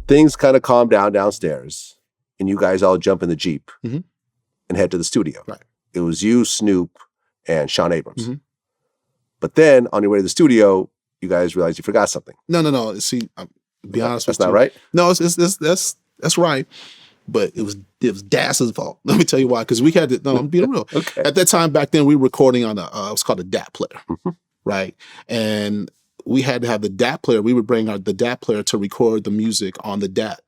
things kind of calm down downstairs, and you guys all jump in the Jeep and head to the studio. Right. It was you, Snoop, and Sean Abrams. Mm-hmm. But then on your way to the studio, you guys realized you forgot something. No. See, be honest with you. That's not right? No, that's right. But it was Daz's fault. Let me tell you why. Because we had to, no, I'm being real. Okay. At that time back then, we were recording on it was called a DAT player. Right. And we had to have the DAT player. We would bring the DAT player to record the music on the DAT.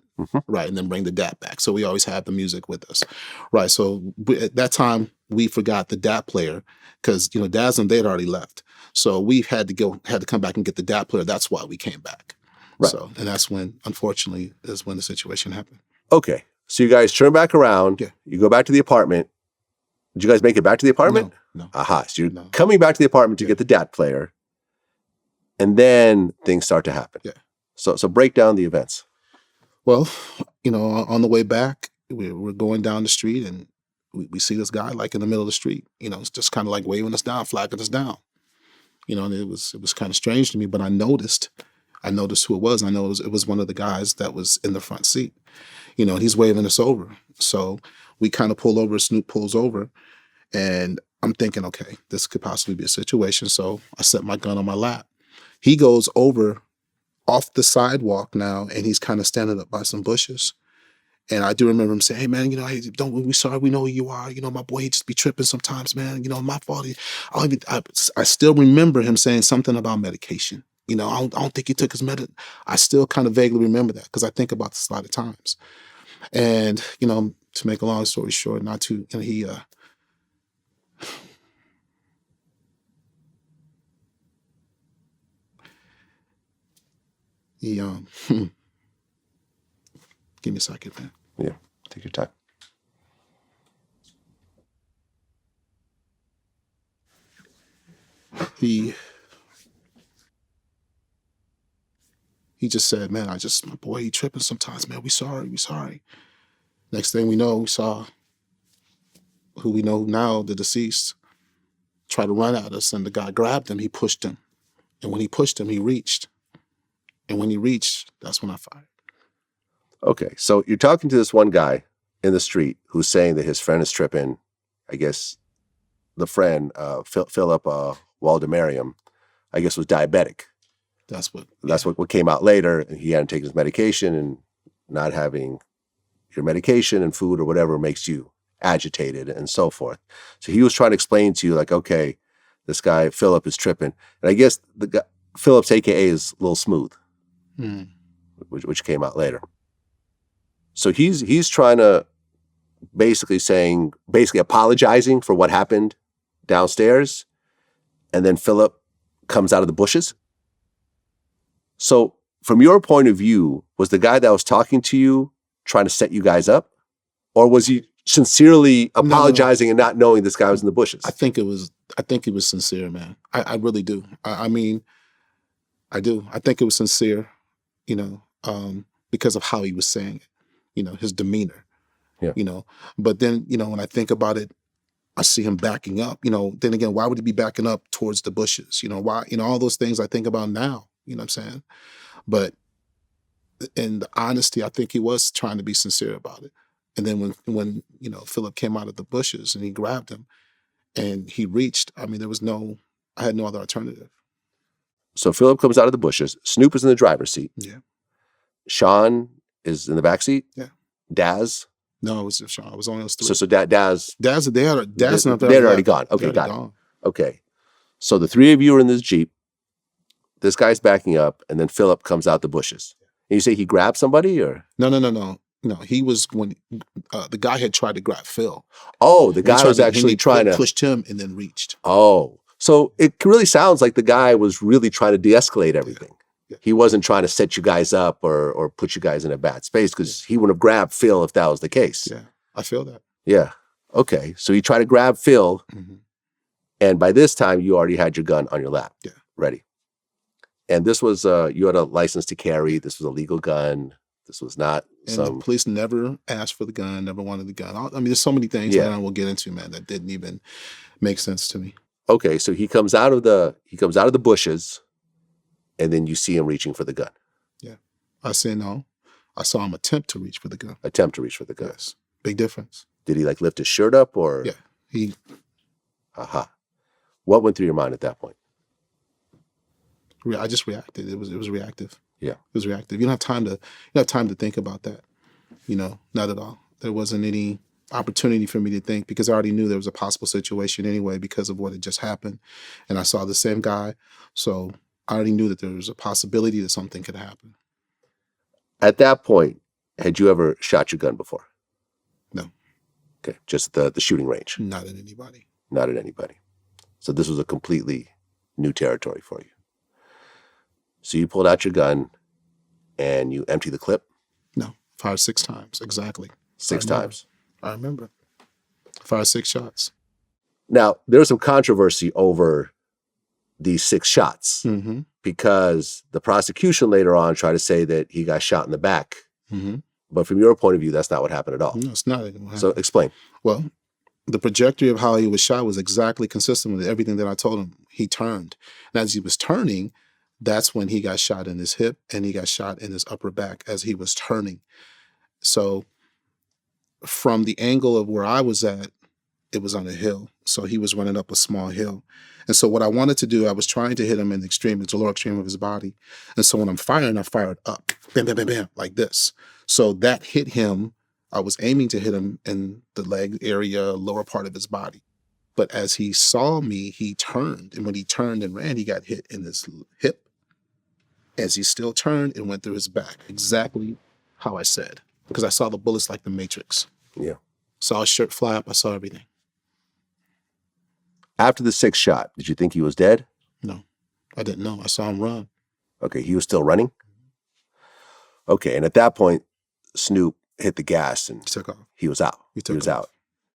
Right. And then bring the DAT back. So we always had the music with us. Right. So at that time, we forgot the DAT player because, Daz and they had already left. So we had to come back and get the DAT player. That's why we came back. Right. So, and that's when, unfortunately, is when the situation happened. Okay. So you guys turn back around. Yeah. You go back to the apartment. Did you guys make it back to the apartment? No. Aha. So you're coming back to the apartment to get the DAT player. And then things start to happen. Yeah. So break down the events. Well, on the way back, we're going down the street and we see this guy like in the middle of the street. It's just kind of like waving us down, flagging us down. And it was kind of strange to me, but I noticed who it was. I know it was one of the guys that was in the front seat. And he's waving us over. So we kind of pull over, Snoop pulls over, and I'm thinking, okay, this could possibly be a situation. So I set my gun on my lap. He goes over off the sidewalk now, and he's kind of standing up by some bushes. And I do remember him saying, "Hey man, hey, we sorry, we know who you are. My boy, he just be tripping sometimes, man. My fault. I still remember him saying something about medication. I don't think he took his medicine. I still kind of vaguely remember that because I think about this a lot of times. And to make a long story short, he give me a second, man. Yeah, take your time. He just said, man, my boy, he tripping sometimes, man. We sorry. Next thing we know, we saw who we know now, the deceased, try to run at us, and the guy grabbed him, he pushed him. And when he pushed him, he reached. And when he reached, that's when I fired. Okay, so you're talking to this one guy in the street who's saying that his friend is tripping. I guess the friend, Philip Waldemariam, I guess was diabetic. That's what came out later. He hadn't taken his medication, and not having your medication and food or whatever makes you agitated and so forth. So he was trying to explain to you, like, okay, this guy, Philip, is tripping. And I guess the guy, Philip's AKA is Lil Smooth, which came out later. So he's trying to basically apologizing for what happened downstairs. And then Philip comes out of the bushes. So from your point of view, was the guy that was talking to you trying to set you guys up? Or was he sincerely apologizing and not knowing this guy was in the bushes? I think it was sincere, man. I really do. I mean, I do. I think it was sincere, because of how he was saying it, his demeanor, But then, when I think about it, I see him backing up, then again, why would he be backing up towards the bushes? Why, all those things I think about now, you know what I'm saying? But in the honesty, I think he was trying to be sincere about it. And then when Philip came out of the bushes and he grabbed him and he reached, I mean, I had no other alternative. So Philip comes out of the bushes. Snoop is in the driver's seat. Yeah. Sean is in the back seat. Yeah. Daz. No, it was just Sean. It was only those three. So Daz. They had already gone. Okay, got it. Okay. So the three of you are in this Jeep. This guy's backing up, and then Philip comes out the bushes. And you say he grabbed somebody, or? No. No, he was when the guy had tried to grab Phil. Oh, the guy was actually trying to pushed him and then reached. Oh, so it really sounds like the guy was really trying to de-escalate everything. Yeah. He wasn't trying to set you guys up or put you guys in a bad space, because he wouldn't have grabbed Phil if that was the case. Yeah, I feel that. Yeah. Okay. So he tried to grab Phil, and by this time you already had your gun on your lap, ready. And this was you had a license to carry. This was a legal gun. This was not the police never asked for the gun, never wanted the gun. I mean, there's so many things that I will get into, man, that didn't even make sense to me. Okay, so he comes out of the bushes, and then you see him reaching for the gun. Yeah, I say no. I saw him attempt to reach for the gun. Attempt to reach for the gun. Yes. Big difference. Did he like lift his shirt up or? Yeah. He. Aha. What went through your mind at that point? I just reacted. It was reactive. Yeah. It was reactive. You don't have time to think about that. Not at all. There wasn't any opportunity for me to think because I already knew there was a possible situation anyway because of what had just happened. And I saw the same guy. So I already knew that there was a possibility that something could happen. At that point, had you ever shot your gun before? No. Okay. Just the shooting range? Not at anybody. Not at anybody. So this was a completely new territory for you. So you pulled out your gun and you emptied the clip? No. Fired 6 times. Exactly. 6 times. I remember. Fired 6 shots. Now, there was some controversy over these 6 shots because the prosecution later on tried to say that he got shot in the back. But from your point of view, that's not what happened at all. No, it's not. So explain. Well, the trajectory of how he was shot was exactly consistent with everything that I told him. He turned. And as he was turning, that's when he got shot in his hip and he got shot in his upper back as he was turning. So from the angle of where I was at, it was on a hill. So he was running up a small hill. And so what I wanted to do, I was trying to hit him in the lower extreme of his body. And so when I'm firing, I fired up, bam, bam, bam, bam, like this. So that hit him. I was aiming to hit him in the leg area, lower part of his body. But as he saw me, he turned. And when he turned and ran, he got hit in his hip. As he still turned, it went through his back. Exactly how I said. Because I saw the bullets like the Matrix. Yeah. Saw his shirt fly up. I saw everything. After the 6th shot, did you think he was dead? No, I didn't know. I saw him run. Okay, he was still running? Okay, and at that point, Snoop hit the gas and He took off. he was out. He took was off. out.